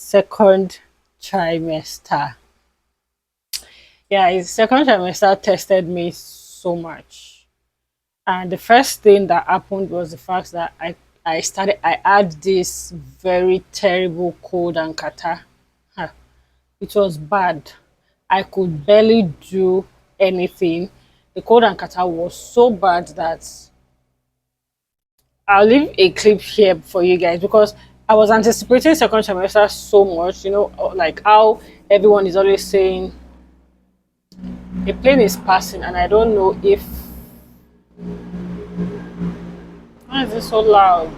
second trimester. Yeah, his second trimester tested me so much. And the first thing that happened was the fact that I had this very terrible cold and catarrh. Huh. It was bad. I could barely do anything. The cold and catarrh was so bad that I'll leave a clip here for you guys because I was anticipating second trimester so much, like how everyone is always saying a plane is passing, and I don't know if why is it so loud?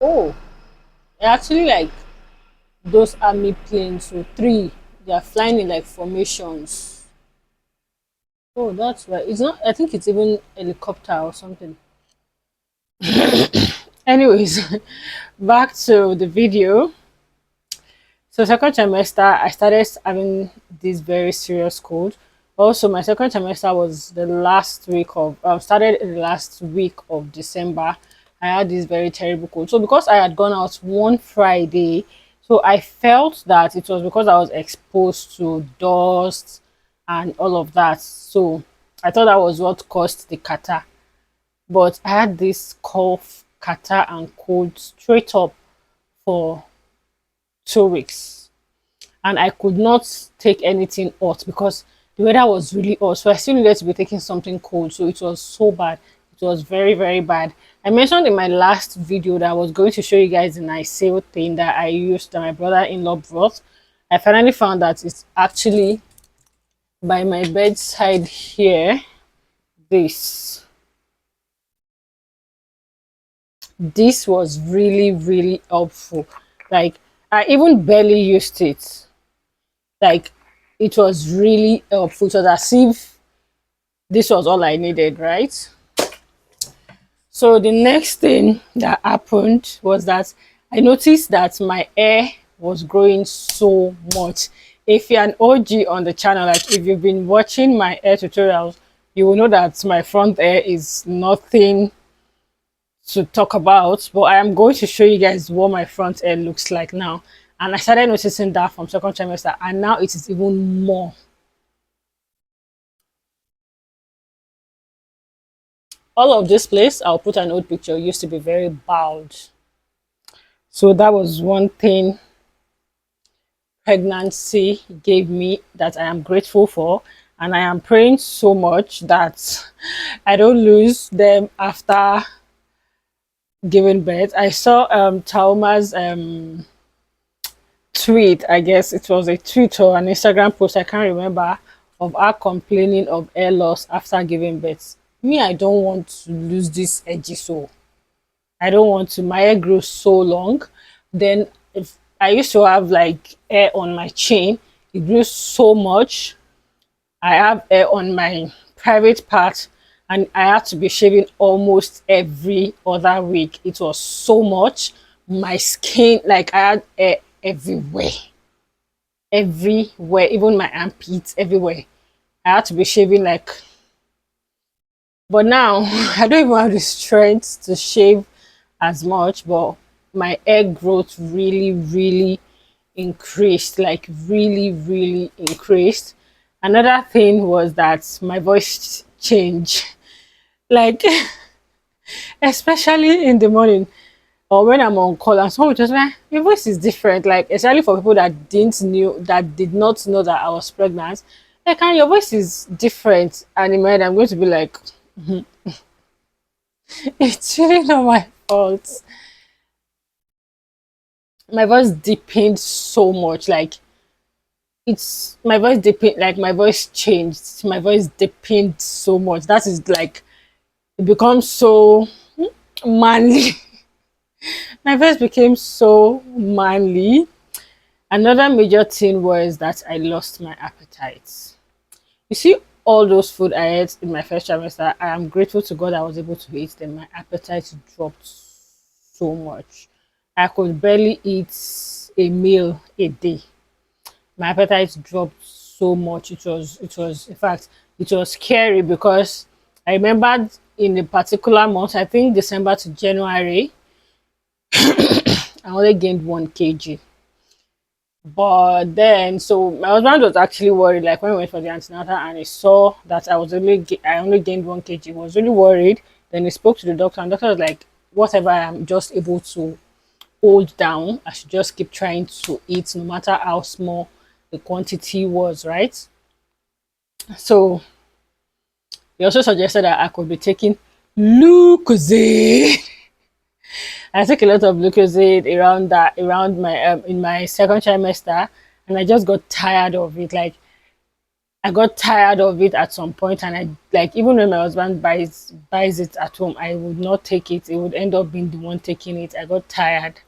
Oh, actually like those army planes, so three, they are flying in like formations. Oh, that's right. It's not, I think it's even helicopter or something. Anyways, back to the video. So second trimester, I started having this very serious cold. Also, my second trimester was the last week of started in the last week of December. I had this very terrible cold. So because I had gone out one Friday, so I felt that it was because I was exposed to dust and all of that. So I thought that was what caused the catarrh. But I had this cough, catarrh, and cold straight up for 2 weeks, and I could not take anything hot because the weather was really hot. So I still needed to be taking something cold. So it was so bad. It was very, very bad. I mentioned in my last video that I was going to show you guys the nasal thing that I used that my brother-in-law brought. I finally found that it's actually by my bedside here. This was really, really helpful. Like, I even barely used it. Like, it was really helpful. It was as if this was all I needed, right? So the next thing that happened was that I noticed that my hair was growing so much. If you're an OG on the channel, like if you've been watching my hair tutorials, you will know that my front hair is nothing to talk about, but I am going to show you guys what my front hair looks like now. And I started noticing that from second trimester, and now it is even more. All of this place, I'll put an old picture, used to be very bald. So that was one thing pregnancy gave me that I am grateful for, and I am praying so much that I don't lose them after giving birth. I saw Tauma's tweet, I guess it was a tweet or an Instagram post, I can't remember, of her complaining of hair loss after giving birth. Me, I don't want to lose this edgy soul. I don't want to. My hair grew so long. Then if I used to have like hair on my chin, it grew so much. I have hair on my private part, and I had to be shaving almost every other week. It was so much. My skin, like I had hair everywhere. Everywhere, even my armpits, everywhere. I had to be shaving like, but now I don't even have the strength to shave as much, but my hair growth really, really increased, like really, really increased. Another thing was that my voice changed, like especially in the morning or when I'm on call and someone just like, your voice is different, like especially for people that did not know that I was pregnant. Like, "Ah, your voice is different," and in my head I'm going to be like, it's really not my fault. My voice deepened so much, like it's my voice deepened, like my voice changed, my voice deepened so much. That is like it becomes so manly. My voice became so manly. Another major thing was that I lost my appetite. You see, all those food I ate in my first trimester, I am grateful to God I was able to eat them. My appetite dropped so much. I could barely eat a meal a day. My appetite dropped so much. In fact, it was scary because I remembered in a particular month, I think December to January, I only gained 1 kg. But then, so my husband was actually worried. Like when we went for the antenatal, and he saw that I only gained 1 kg. He was really worried. Then he spoke to the doctor, and the doctor was like, "Whatever I'm just able to hold down, I should just keep trying to eat, no matter how small the quantity was." Right. So he also suggested that I could be taking Lucozade. I took a lot of Lucozade around my in my second trimester, and I just got tired of it. Like I got tired of it at some point, and I like even when my husband buys it at home, I would not take it. It would end up being the one taking it. I got tired,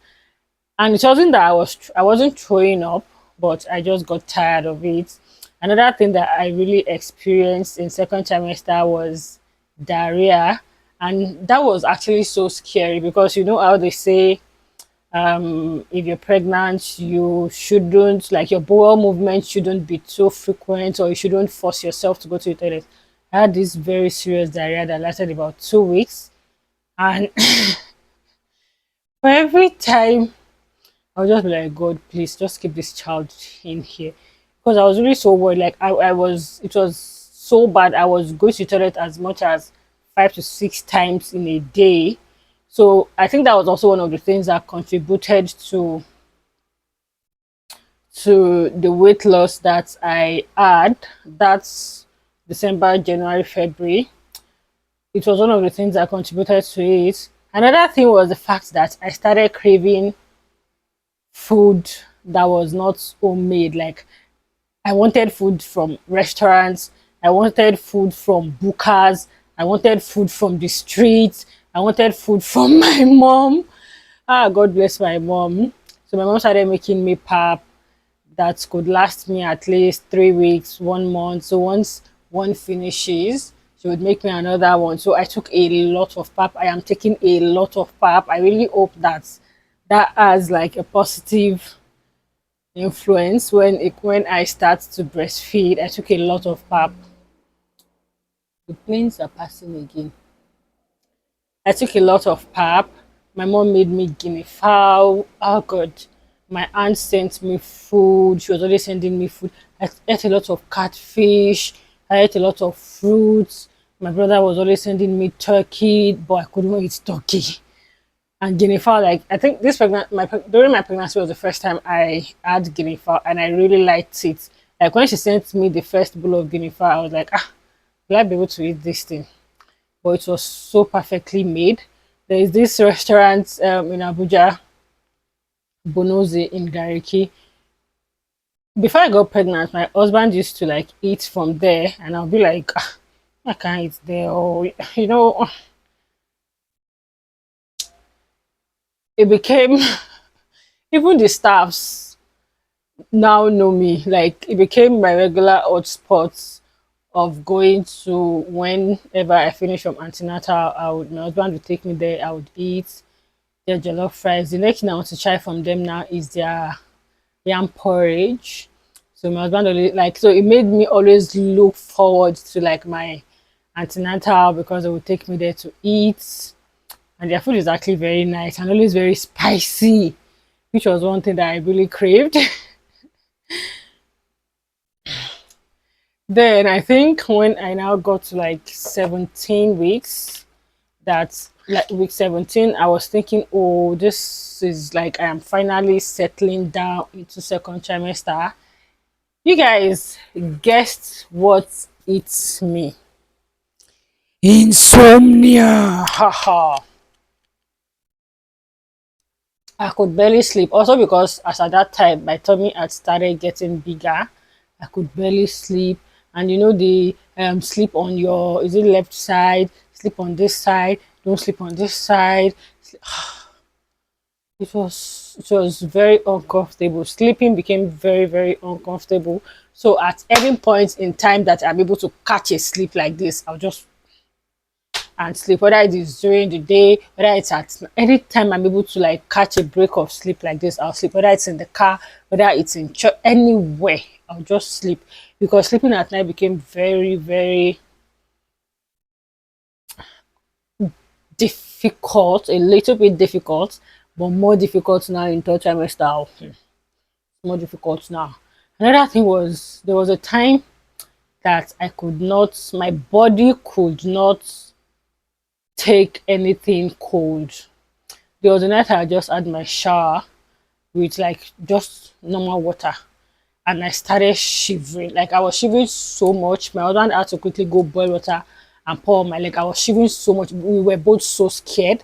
and it wasn't that I wasn't throwing up, but I just got tired of it. Another thing that I really experienced in second trimester was diarrhea, and that was actually so scary because you know how they say if you're pregnant you shouldn't like your bowel movement shouldn't be so frequent, or you shouldn't force yourself to go to the toilet. I had this very serious diarrhea that lasted about 2 weeks, and for every time I'll just be like, God, please just keep this child in here. Because I was really so worried. Like I was it was so bad. I was going to the toilet as much as 5 to 6 times in a day. So I think that was also one of the things that contributed to the weight loss that I had. That's December, January, February. It was one of the things that contributed to it. Another thing was the fact that I started craving food that was not homemade. Like I wanted food from restaurants, I wanted food from bookers, I wanted food from the streets, I wanted food from my mom. Ah, God bless my mom. So my mom started making me pap that could last me at least 3 weeks, 1 month. So once one finishes, she would make me another one. So I took a lot of pap. I am taking a lot of pap. I really hope that that has like a positive influence when I start to breastfeed. I took a lot of pap. The planes are passing again. I took a lot of pap. My mom made me guinea fowl. Oh God. My aunt sent me food. She was always sending me food. I ate a lot of catfish. I ate a lot of fruits. My brother was always sending me turkey, but I couldn't eat turkey. And guinea fowl, like I think during my pregnancy was the first time I had guinea fowl, and I really liked it. Like when she sent me the first bowl of guinea fowl, I was like, ah, will I be able to eat this thing? But it was so perfectly made. There is this restaurant in Abuja, Bonozi in Gariki. Before I got pregnant, my husband used to like eat from there, and I'll be like, ah, I can't eat there, or you know, it became even the staffs now know me. Like it became my regular hotspot of going to whenever I finish from antenatal. My husband would take me there. I would eat their jollof fries. The next thing I want to try from them now is their yam porridge. So my husband always like so it made me always look forward to like my antenatal because they would take me there to eat. And their food is actually very nice and always very spicy, which was one thing that I really craved. Then I think when I now got to like 17 weeks, that's like week 17, I was thinking, oh, this is like I am finally settling down into second trimester. You guys guessed what it's me? Insomnia. Haha. I could barely sleep. Also because as at that time my tummy had started getting bigger. I could barely sleep. And you know the sleep on your is it left side, sleep on this side, don't sleep on this side. It was very uncomfortable. Sleeping became very, very uncomfortable. So at any point in time that I'm able to catch a sleep like this, I'll just and sleep, whether it is during the day, whether it's at any time I'm able to like catch a break of sleep like this, I'll sleep, whether it's in the car, whether it's in church, anywhere, I'll just sleep because sleeping at night became very, very difficult, a little bit difficult, but more difficult now in third trimester. More difficult now. Another thing was there was a time that I could not, my body could not take anything cold. There was a night I just had my shower with like just normal water, and I started shivering. Like I was shivering so much. My husband had to quickly go boil water and pour on my leg. I was shivering so much. We were both so scared.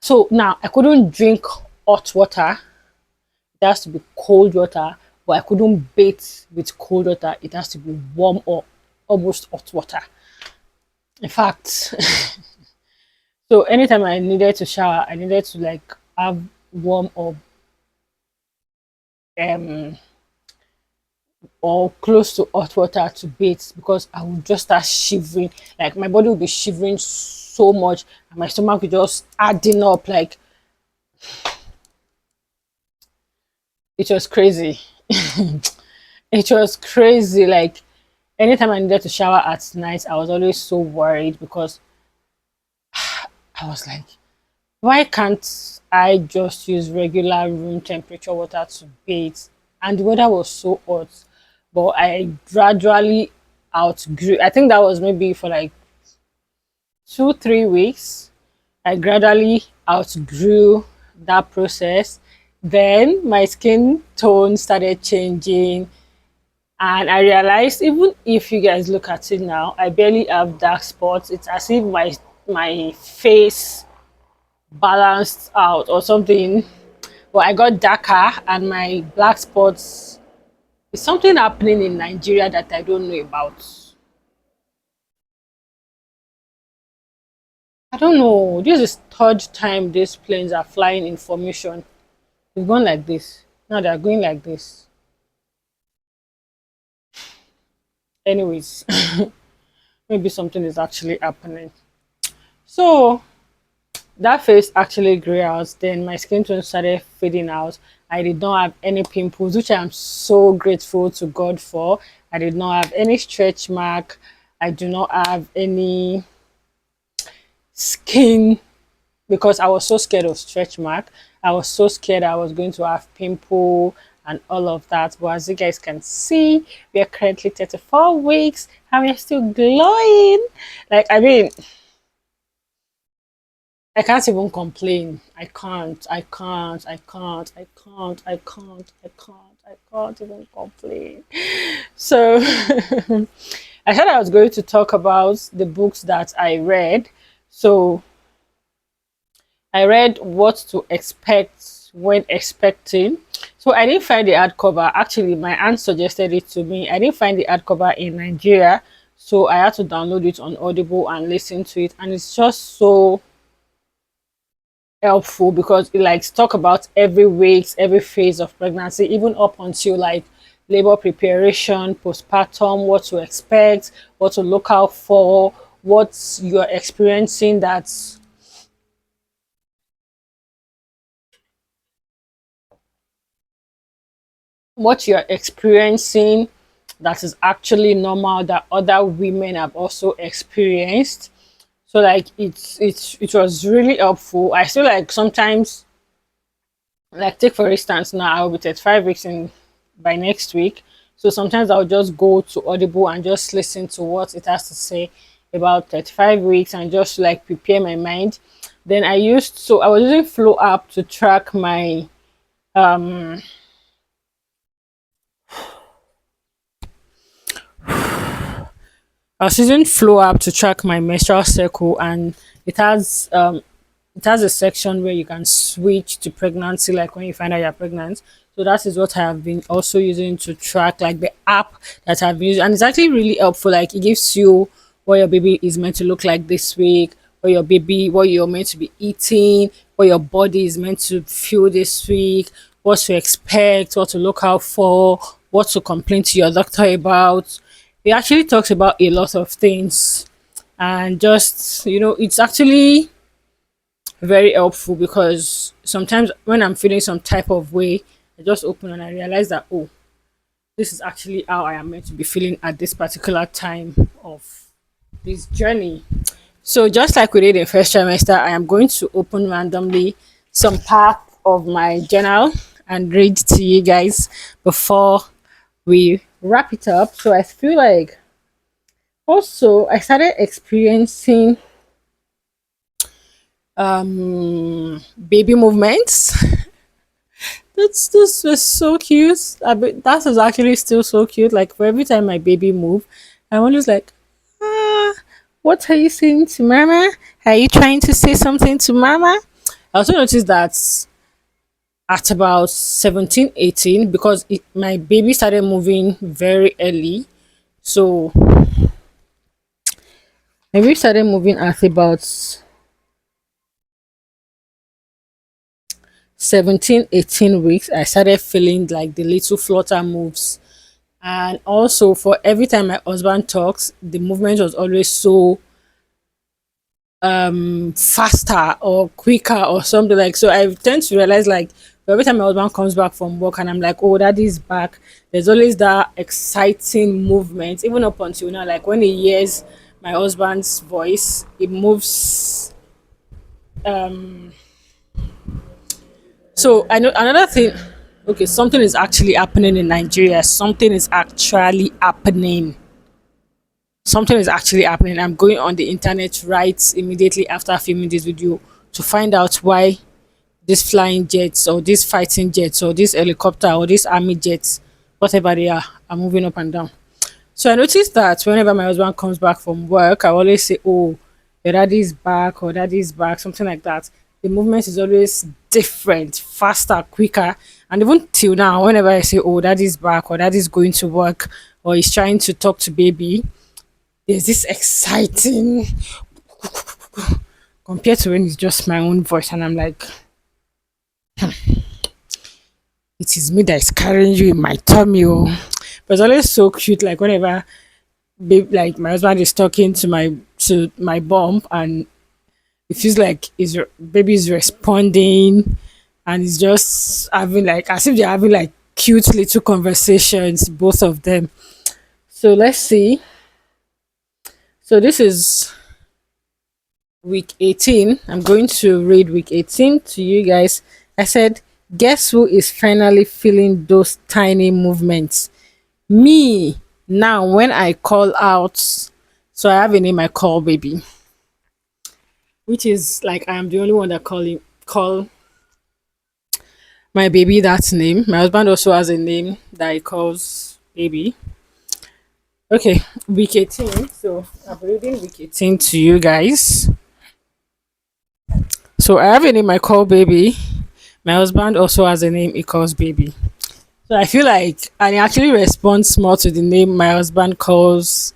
So now I couldn't drink hot water. It has to be cold water, but I couldn't bathe with cold water. It has to be warm or almost hot water. In fact, so anytime I needed to shower, I needed to like have warm um or close to hot water to bathe, because I would just start shivering. Like my body would be shivering so much, and my stomach would just adding up. Like it was crazy. It was crazy. Like anytime I needed to shower at night, I was always so worried because I was like, why can't I just use regular room temperature water to bathe? And the weather was so hot. But I gradually outgrew. I think that was maybe for like 2 3 weeks. I gradually outgrew that process. Then my skin tone started changing, and I realized even if you guys look at it now, I barely have dark spots. It's as if my face balanced out or something. But I got darker, and my black spots is something happening in Nigeria that I don't know about. I don't know. This is third time these planes are flying in formation. It's gone like this. Now they're going like this. Anyways, maybe something is actually happening. So that face actually grew out. Then my skin tone started fading out. I did not have any pimples, which I am so grateful to God for. I did not have any stretch mark. I do not have any skin, because I was so scared of stretch mark. I was so scared I was going to have pimple and all of that. But as you guys can see, we are currently 34 weeks and we're still glowing. Like, I mean, I can't even complain. I can't even complain. So I said I was going to talk about the books that I read. So I read What to Expect When Expecting. So I didn't find the hardcover. Actually, my aunt suggested it to me. I didn't find the hardcover in Nigeria, so I had to download it on Audible and listen to it. And it's just so helpful because it like talk about every week, every phase of pregnancy, even up until like labor preparation, postpartum, what to expect, what to look out for, what you're experiencing that's what you're experiencing that is actually normal that other women have also experienced. So like it was really helpful. I feel like sometimes, like take for instance, now I'll be 35 weeks in by next week. So sometimes I'll just go to Audible and just listen to what it has to say about 35 weeks and just like prepare my mind. Then I was using Flow app to track my um I was using Flow app to track my menstrual cycle, and it has um it has a section where you can switch to pregnancy, like when you find out you're pregnant. So that is what I have been also using to track like the app that I've used, and it's actually really helpful. Like it gives you what your baby is meant to look like this week, what you're meant to be eating, what your body is meant to feel this week, what to expect, what to look out for, what to complain to your doctor about. It actually talks about a lot of things, and just it's actually very helpful because sometimes when I'm feeling some type of way, I just open and I realize that, oh, this is actually how I am meant to be feeling at this particular time of this journey. So just like we did in first trimester, I am going to open randomly some part of my journal and read to you guys before we wrap it up. So I feel like also I started experiencing baby movements. This was so cute. That was actually still so cute. Like for every time my baby move, I'm always like, ah, what are you saying to mama? Are you trying to say something to mama? I also noticed that at about 17, 18, because my baby started moving very early. So my baby started moving at about 17, 18 weeks. I started feeling like the little flutter moves. And also for every time my husband talks, the movement was always so faster or quicker or something. Like, so I tend to realize like every time my husband comes back from work and I'm like, oh, daddy's back, there's always that exciting movement, even up until now. Like when he hears my husband's voice, it moves. So I know another thing. Okay, something is actually happening in Nigeria. Something is actually happening. I'm going on the internet right immediately after filming this video to find out why these flying jets or these fighting jets or this helicopter or these army jets, whatever they are moving up and down. So I noticed that whenever my husband comes back from work, I always say, oh, your daddy's back or daddy's back, something like that. The movement is always different, faster, quicker. And even till now, whenever I say, oh, daddy's back or daddy's going to work or he's trying to talk to baby, there's this exciting compared to when it's just my own voice and I'm like, it is me that is carrying you in my tummy. Oh. But it's always so cute. Like whenever like my husband is talking to my bump and it feels like his baby is responding and it's just having like as if they're having like cute little conversations, both of them. So let's see. So this is week 18. I'm going to read week 18 to you guys. I said, guess who is finally feeling those tiny movements? Me. Now, when I call out, so I have a name I call baby, which is like I am the only one that call my baby that name. My husband also has a name that he calls baby. Okay, week 18. So I'm reading week 18 to you guys. So I have a name I call baby. My husband also has a name he calls baby. So I feel like and he actually responds more to the name my husband calls.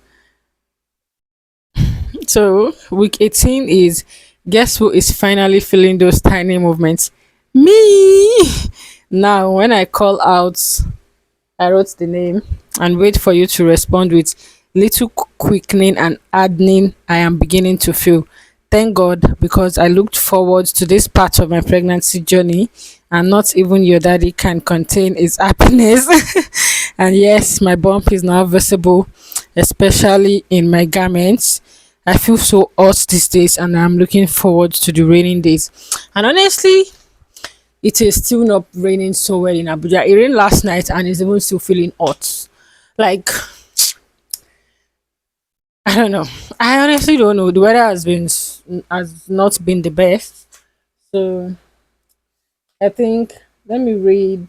So week 18 is guess who is finally feeling those tiny movements? Me. Now when I call out, I wrote the name and wait for you to respond with little quickening and hardening I am beginning to feel. Thank God, because I looked forward to this part of my pregnancy journey, and not even your daddy can contain his happiness. And yes, my bump is now visible, especially in my garments. I feel so hot these days, and I'm looking forward to the raining days. And honestly, it is still not raining so well in Abuja. It rained last night, and it's even still feeling hot. Like I don't know. I honestly don't know. The weather has not been the best. So I think let me read.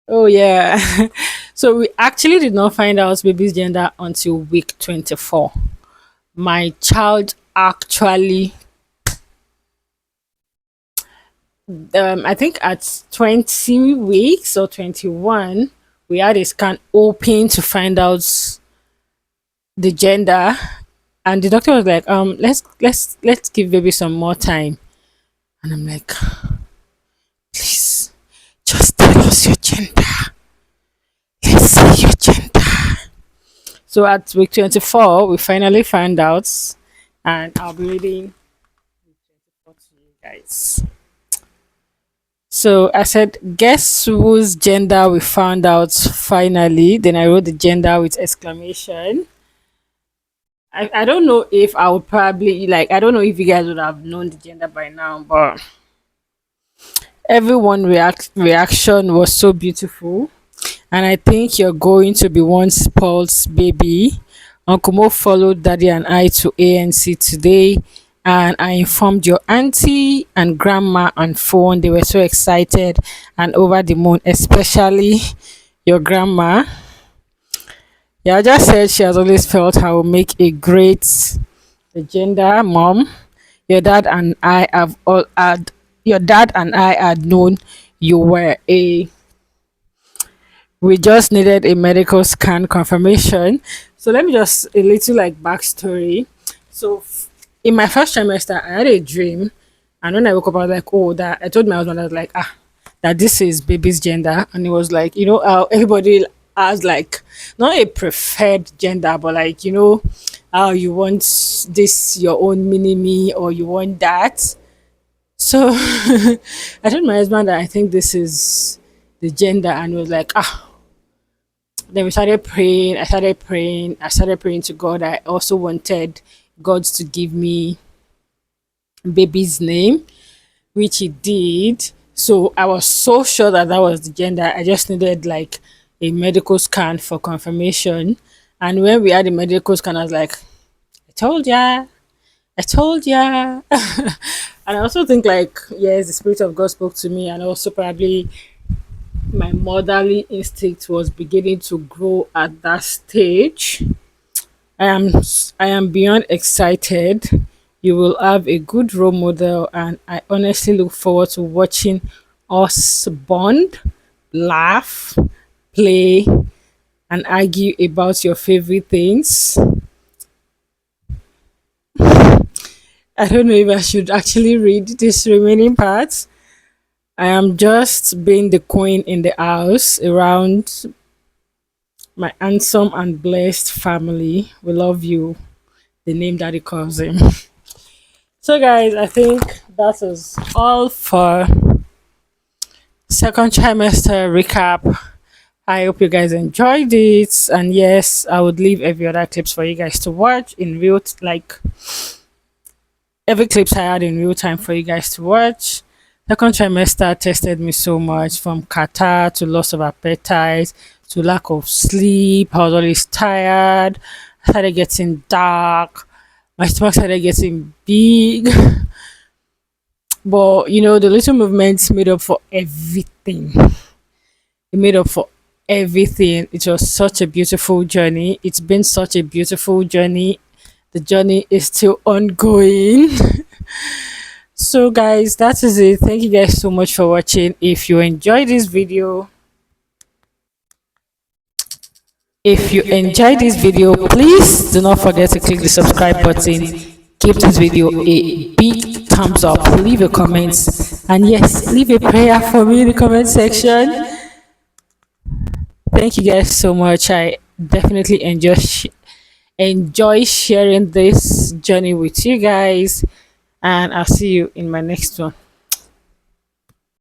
Oh yeah. So we actually did not find out baby's gender until week 24. My child actually I think at 20 weeks or 21 we had a scan open to find out the gender and the doctor was like let's give baby some more time and I'm like please just tell us your gender, let's see your gender. So at week 24 we finally found out and I'll be reading for you guys. So I said guess whose gender we found out finally, then I wrote the gender with exclamation. I don't know if I would probably like, I don't know if you guys would have known the gender by now, but everyone reaction was so beautiful. And I think you're going to be one spoiled baby. Uncle Mo followed Daddy and I to ANC today, and I informed your auntie and grandma on phone. They were so excited and over the moon, especially your grandma. Yeah, I just said she has always felt I will make a great gender mom. Your dad and I have all had your dad and I had known you were a we just needed a medical scan confirmation. So let me just a little like backstory. So in my first trimester, I had a dream, and when I woke up, I was like, "Oh, that!" I told my husband, I was like, "Ah, that this is baby's gender," and he was like, "You know, everybody has like not a preferred gender, but like how you want this your own mini me or you want that." So I told my husband that I think this is the gender, and he was like, "Ah." Then we started praying. I started praying. I started praying to God. I also wanted God to give me baby's name, which He did. So I was so sure that that was the gender. I just needed like a medical scan for confirmation. And when we had the medical scan, I was like, I told ya, I told ya. And I also think like, yes, the Spirit of God spoke to me, and also probably my motherly instinct was beginning to grow at that stage. I am beyond excited. You will have a good role model, and I honestly look forward to watching us bond, laugh, play, and argue about your favorite things. I don't know if I should actually read this remaining part. I am just being the queen in the house around my handsome and blessed family. We love you. The name that he calls him. So, guys, I think that is all for second trimester recap. I hope you guys enjoyed it, and yes, I would leave every other clips for you guys to watch in like every clips I had in real time for you guys to watch. Second trimester tested me so much, from catarrh to loss of appetite to lack of sleep. I was always tired. I started getting dark. My stomach started getting big. But the little movements made up for everything. It made up for everything. It was such a beautiful journey. It's been such a beautiful journey. The journey is still ongoing. So guys, that is it. Thank you guys so much for watching. If you enjoyed this video, please do not forget to click the subscribe button. Give this video a big thumbs up. Leave a comment, and yes, leave a prayer for me in the comment section. Thank you guys so much. I definitely enjoy sharing this journey with you guys, and I'll see you in my next one.